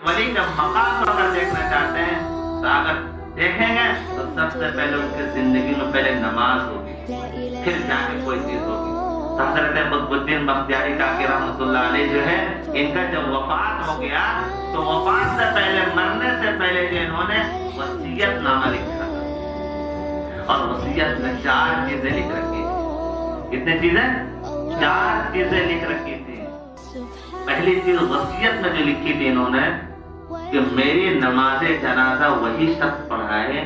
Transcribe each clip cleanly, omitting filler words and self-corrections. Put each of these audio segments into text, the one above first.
ولی کا مقام کو اگر دیکھنا چاہتے ہیں تو اگر دیکھیں گے تو سب سے پہلے ان کی زندگی میں پہلے نماز ہوگی، پھر جا کے کوئی چیز ہوگی۔ حضرت قطب الدین بختیاری کاکی رحمۃ اللہ علیہ جو ہے، ان کا جب وفات ہو گیا تو وفات سے پہلے، مرنے سے پہلے جو انہوں نے وصیت نامہ لکھا تھا، اور وصیت میں 4 چیزیں لکھ رکھی تھی۔ کتنی چیزیں؟ 4 چیزیں لکھ رکھی تھی۔ پہلی چیز وصیت میں جو لکھی تھی انہوں نے کہ میری نماز جنازہ وہی شخص پڑھائے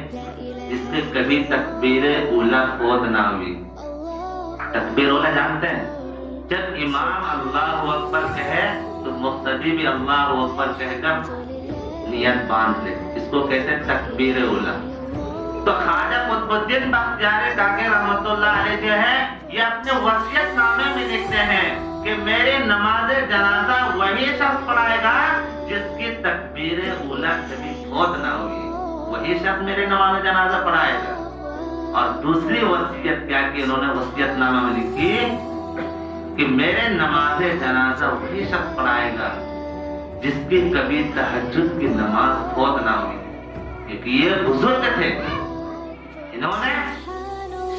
جس سے کبھی تکبیر اولیٰ فوت نہ ہوئی۔ تکبیر اولیٰ جانتے ہیں؟ جب امام اللہ اکبر کہے تو مقتدی بھی اللہ اکبر کہہ کر نیت باندھ لے، اس کو کہتے ہیں تکبیر اولیٰ۔ تو خواجہ قطب الدین بختیاری کاکی رحمۃ اللہ علیہ جو ہے، یہ اپنے وصیت نامے میں لکھتے ہیں کہ میری نماز جنازہ وہی شخص پڑھائے گا جس کی تکبیر اولیٰ کبھی فوت نہ ہوئی، وہی شخص میری نماز جنازہ پڑھائے گا۔ اور دوسری وصیت کیا کہ انہوں نے وصیت نامہ میں لکھی کہ میرے نماز جنازہ وہی شخص پڑھائے گا جس کی کبھی تہجد کی نماز فوت نہ ہوئی، کیونکہ یہ بزرگ تھے، انہوں نے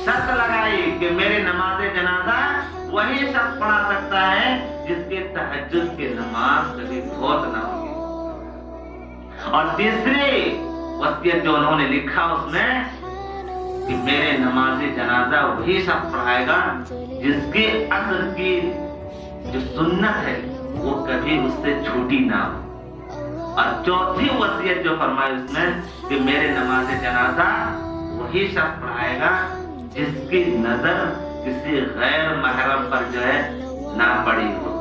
شرط لگائی کہ میری نماز جنازہ وہی شخص پڑھا سکتا ہے جس کی تہجد کی نماز کبھی فوت نہ ہوئی۔ اور تیسری وصیت جو انہوں نے لکھا اس میں کہ میرے نماز جنازہ وہی شخص پڑھائے گا جس کی اصل کی جو سنت ہے وہ کبھی اس سے چھوٹی نہ ہو۔ اور چوتھی وصیت جو فرمائی اس میں کہ میرے نماز جنازہ وہی شخص پڑھائے گا جس کی نظر کسی غیر محرم پر جو ہے نہ پڑی ہو۔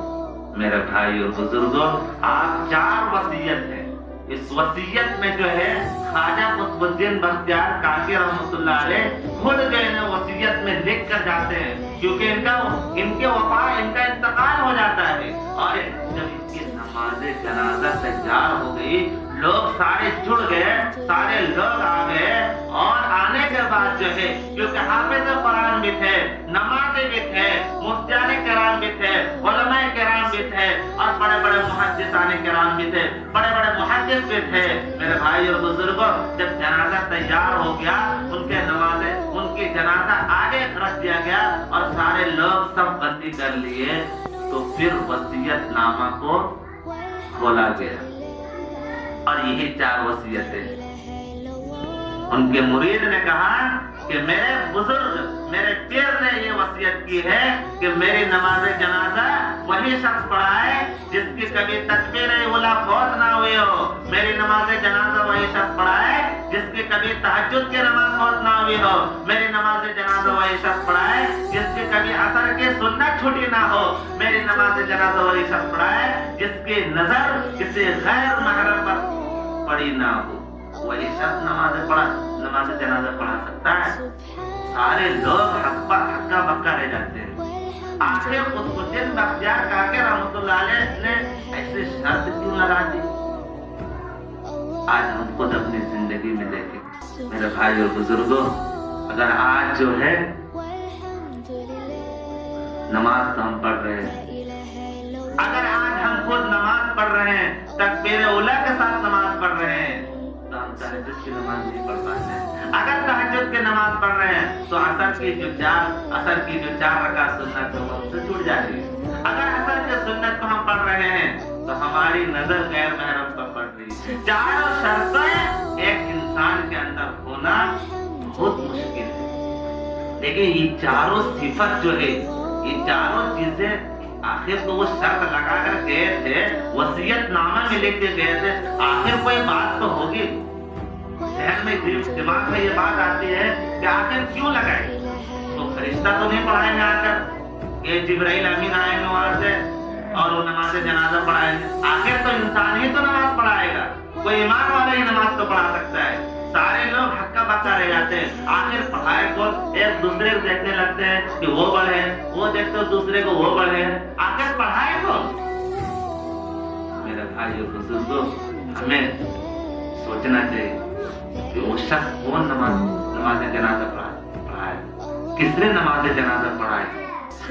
میرے بھائی اور بزرگوں، آپ 4 وصیت ہیں۔ اس وصیت میں جو ہے خواجہ قطب الدین بختیار کاکی رحمۃ اللہ علیہ خود جو ہے وصیت میں لکھ کر جاتے ہیں، کیونکہ ان کے وفات، ان کا انتقال ہو جاتا ہے۔ اور جب ان کی نماز جنازہ تیار ہو گئی، لوگ سارے جڑ گئے، سارے لوگ آ گئے، اور آنے کے بعد جو ہے کیونکہ حافظ قرآن بھی تھے، نمازی بھی تھے، مفتیان کرام بھی تھے، علماء کرام بھی تھے، اور بڑے بڑے محدثان کرام بھی تھے، بڑے بڑے محدث بھی تھے۔ میرے بھائی اور بزرگوں، جب جنازہ تیار ہو گیا، ان کی جنازہ آگے رکھ دیا گیا اور سارے لوگ سب بندی کر لیے، تو پھر وصیت نامہ کو کھولا گیا، اور یہی 4 وصیتیں۔ ان کے مرید نے کہا کہ میرے بزرگ، میرے پیر نے یہ وصیت کی ہے کہ میری نماز جنازہ وہی شخص پڑھائے جس کی کبھی تکبیر اولیٰ فوت نہ ہوئی ہو، میری نماز جنازہ وہی شخص پڑھائے جس کی کبھی تہجد کی نماز فوت نہ ہوئی ہو، میری نماز جنازہ وہی شخص پڑھائے جس کی کبھی عصر کی سنت چھوٹی نہ ہو، میری نماز جنازہ وہی شخص پڑھائے جس کی نظر کسی غیر محرم پر پڑی نہ ہو، وہی شخص نماز جنازہ پڑھا سکتا ہے۔ سارے لوگ ہکا بکا رہ جاتے ہیں۔ آخر قطب الدین بختیار کاکی رحمۃ اللہ علیہ نے ایسی شرط کیوں لگا دی؟ آج ہم خود اپنی زندگی میں دیکھیں میرے بھائی اور بزرگوں، اگر آج جو ہے نماز تو ہم پڑھ رہے ہیں، اگر آج ہم خود نماز پڑھ رہے ہیں، تکبیر اولیٰ کے ساتھ نماز پڑھ رہے ہیں، تو ہم تہجد کی نماز نہیں پڑھ پاتے ہیں۔ اگر تہجد کی نماز پڑھ رہے ہیں تو عصر کی جو 4 رکعت سنت ہے وہ ہم سے چھوٹ جاتی ہے۔ اگر عصر کی سنت کو ہم پڑھ رہے ہیں تو ہماری نظر غیر محرم پر پڑ رہی ہے۔ چاروں شرطیں ایک انسان کے اندر ہونا بہت مشکل ہے، لیکن یہ چاروں صفت جو ہے، یہ چاروں چیزیں آخر تو وہ شرط لگا کر گئے تھے، وصیت نامہ میں لکھ کے گئے تھے، آخر کوئی بات تو ہوگی۔ ذہن میں دماغ میں یہ بات آتی ہے کہ آخر کیوں لگائے؟ تو فرشتہ تو نہیں پڑھائیں گے آ کر کہ جبرائیل امین آئیں گے وہاں سے اور وہ نماز جنازہ پڑھائیں گے؟ آخر تو انسان ہی تو نماز پڑھائے گا، کوئی ایمان والا ہی نماز تو پڑھا سکتا ہے۔ سارے لوگ ہکا بکا رہ جاتے ہیں، آخر پڑھائے کو ایک دوسرے کو دیکھنے لگتے ہیں کہ وہ بڑھے، وہ دیکھتے ہو دوسرے کو وہ بڑھے، آخر پڑھائے کو؟ میرے بھائی اور بزرگوں، ہمیں سوچنا چاہیے کہ وہ شخص کون نماز جنازہ پڑھائے، کس نے نماز جنازہ پڑھائے۔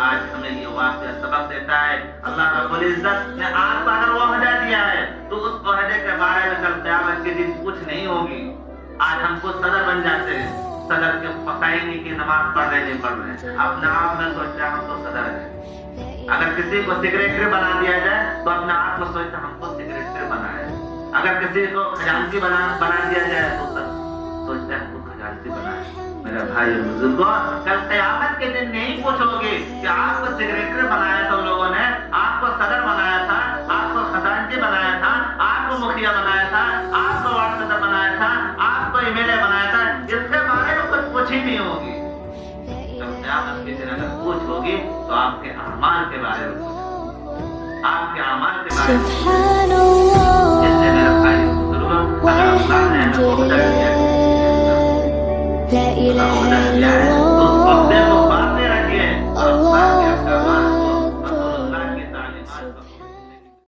آج ہمیں یہ واقعہ سبق دیتا ہے اللہ رب العزت نے آپ کو اگر وعدہ دیا ہے تو اس وعدے کے بارے میں کل قیامت کے دن کچھ نہیں ہوگی. آج ہم کو صدر بن جاتے ہیں, صدر کے پتہ ہی نہیں کہ نماز پڑھ رہے نہیں پڑھ رہے, اپنے آپ میں سوچتے ہیں ہم تو صدر ہیں. اگر کسی کو سیکریٹری بنا دیا جائے تو اپنے آپ کو سوچتے ہم کو سیکریٹری بنا ہے. اگر کسی کو خزانچی بنا دیا جائے تو سوچتے ہیں ہم کو خزانچی بنا ہے. میرے بھائی بزرگوں, کل قیامت کے دن نہیں پوچھو گے کہ آپ کو سیکریٹری بنایا تھا لوگوں نے, آپ کو صدر بنایا تھا, آپ کو خزانچی بنایا تھا, آپ کو مکھیا بنایا تھا, آپ کو وارڈ صدر بنایا تھا, آپ کو ایم ایل اے بنایا تھا. اس کے بارے میں کچھ پوچھ ہی نہیں ہوگی. جب قیامت کے دن اگر پوچھ ہوگی تو آپ کے اعمال کے بارے میں پوچھو, آپ کے اعمال کے بارے میں.